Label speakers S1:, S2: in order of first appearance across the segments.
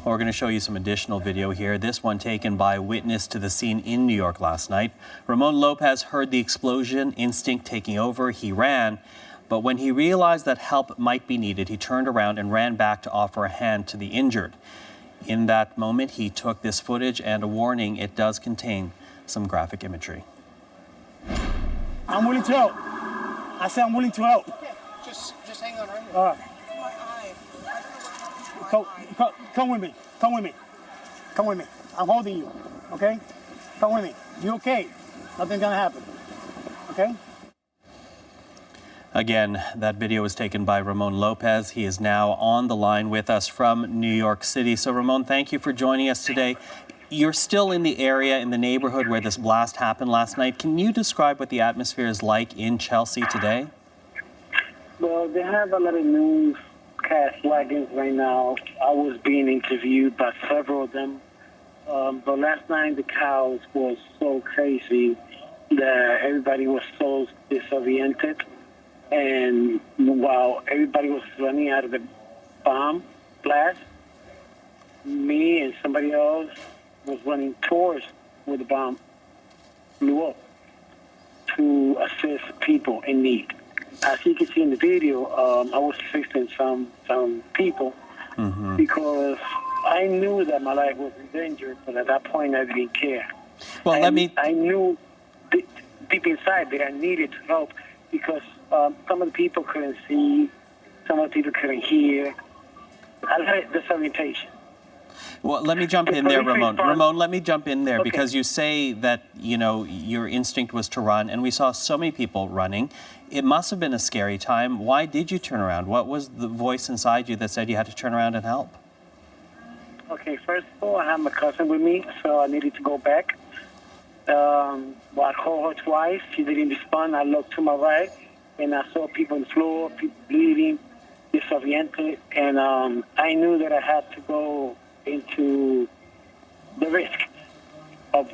S1: Well, we're going to show you some additional video here. This one taken by a witness to the scene in New York last night. Ramon Lopez heard the explosion, instinct taking over. He ran, but when he realized that help might be needed, he turned around and ran back to offer a hand to the injured. In that moment, he took this footage, and a warning, it does contain some graphic imagery.
S2: I'm willing to help. I said I'm willing to help.
S3: Okay, just hang on right here.
S2: All right.
S3: My eye.
S2: Come with me. Come with me. Come with me. I'm holding you. Okay? Come with me. You okay? Nothing's gonna happen. Okay?
S1: Again, that video was taken by Ramon Lopez. He is now on the line with us from New York City. So, Ramon, thank you for joining us today. You're still in the area, in the neighborhood where this blast happened last night. Can you describe what the atmosphere is like in Chelsea today?
S4: Well, they have a lot of newscast wagons right now. I was being interviewed by several of them. But last night, the cows was so crazy that everybody was so disoriented. And while everybody was running out of the bomb blast, me and somebody else was running towards where the bomb blew up to assist people in need. As you can see in the video, I was assisting some people because I knew that my life was in danger, but at that point I didn't care.
S1: Well,
S4: I knew deep inside that I needed to help because some of the people couldn't see, some of the people couldn't hear. I had disorientation.
S1: Well, let me jump in there, Ramon. Ramon, let me jump in there because you say that, you know, your instinct was to run, and we saw so many people running. It must have been a scary time. Why did you turn around? What was the voice inside you that said you had to turn around and help?
S4: Okay, first of all, I had my cousin with me, so I needed to go back. Well, I called her twice. She didn't respond. I looked to my right, and I saw people on the floor, people bleeding, disoriented, and I knew that I had to go into the risk of,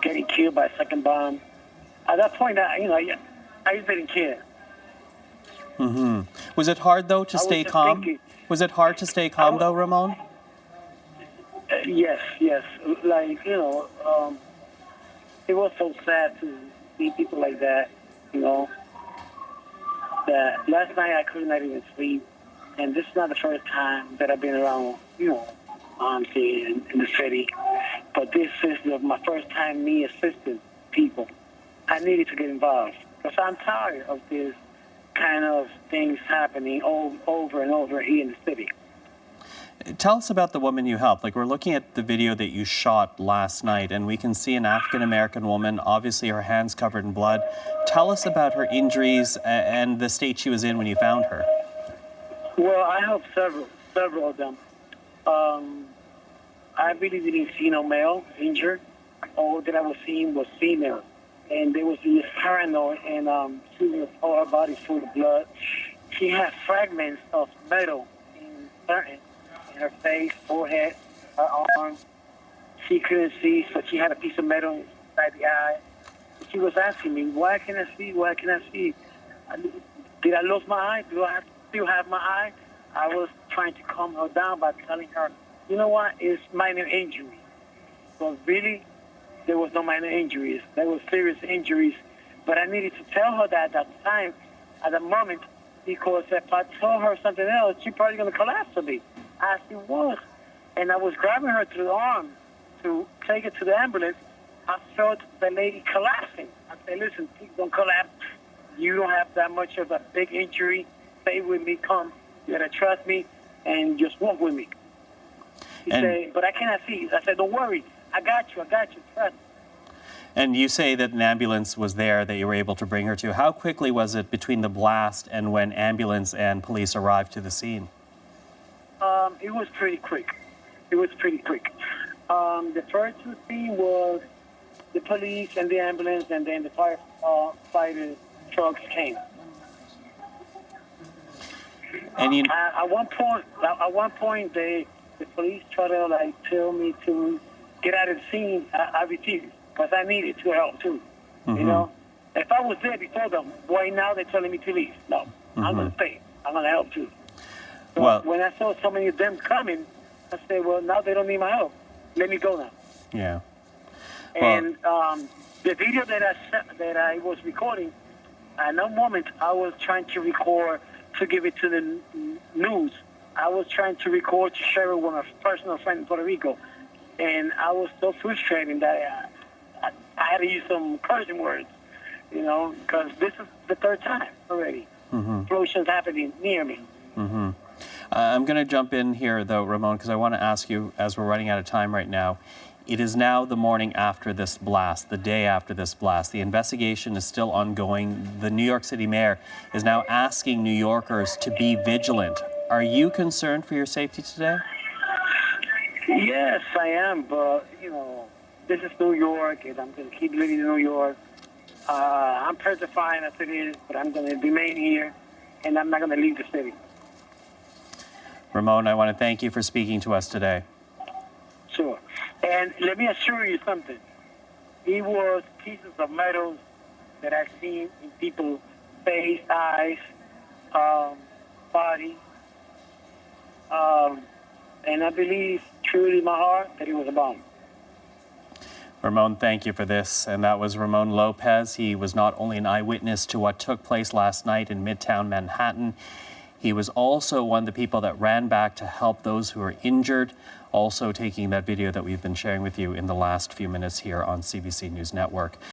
S4: getting killed by a second bomb. At that point, I just didn't care.
S1: Was it hard, though, to stay calm? Was it hard to stay calm, though, Ramon?
S4: Yes. Like, it was so sad to see people like that, that last night I could not even sleep. And this is not the first time that I've been around, honestly, in the city. But this is my first time me assisting people. I needed to get involved because I'm tired of this kind of things happening over and over here in the city.
S1: Tell us about the woman you helped. Like, we're looking at the video that you shot last night, and we can see an African-American woman, obviously her hands covered in blood. Tell us about her injuries and the state she was in when you found her.
S4: Well, I helped several of them. I really didn't see no male injured. All that I was seeing was female. And there was this paranoid, and she was all her body full of blood. She had fragments of metal in her face, forehead, her arms. She couldn't see, so she had a piece of metal inside the eye. She was asking me, why can't I see? Why can't I see? Did I lose my eye? Do I still have my eye? I was trying to calm her down by telling her, you know what, it's minor injury. But really, there was no minor injuries. There were serious injuries. But I needed to tell her that at that time, at the moment, because if I told her something else, she's probably going to collapse on me. As it was. And I was grabbing her to the arm to take her to the ambulance. I felt the lady collapsing. I said, listen, please don't collapse. You don't have that much of a big injury. Stay with me, come. You got to trust me and just walk with me. He said, but I cannot see. I said, don't worry. I got you, trust me.
S1: And you say that an ambulance was there that you were able to bring her to. How quickly was it between the blast and when ambulance and police arrived to the scene?
S4: It was pretty quick. The first scene was the police and the ambulance, and then the firefighter trucks came.
S1: And
S4: at one point, the police tried to tell me to get out of the scene. I refused because I needed to help too. If I was there before them, why now they're telling me to leave? No, I'm gonna stay. I'm gonna help too. So when I saw so many of them coming, I said, well, now they don't need my help. Let me go now.
S1: Yeah.
S4: And the video that I was recording, at no moment I was trying to record to give it to the news. I was trying to record to share it with my personal friend in Puerto Rico. And I was so frustrated that I had to use some cursing words, you know, because this is the third time already. Explosions happening near me.
S1: I'm going to jump in here, though, Ramon, because I want to ask you, as we're running out of time right now, it is now the morning after this blast, the day after this blast. The investigation is still ongoing. The New York City mayor is now asking New Yorkers to be vigilant. Are you concerned for your safety today?
S4: Yes, I am, but, you know, this is New York, and I'm going to keep living in New York. I'm petrified as it is, but I'm going to remain here, and I'm not going to leave the city.
S1: Ramon, I want to thank you for speaking to us today.
S4: Sure. And let me assure you something. It was pieces of metal that I've seen in people's face, eyes, body. And I believe truly in my heart that it was a bomb.
S1: Ramon, thank you for this. And that was Ramon Lopez. He was not only an eyewitness to what took place last night in Midtown Manhattan, he was also one of the people that ran back to help those who were injured, also taking that video that we've been sharing with you in the last few minutes here on CBC News Network.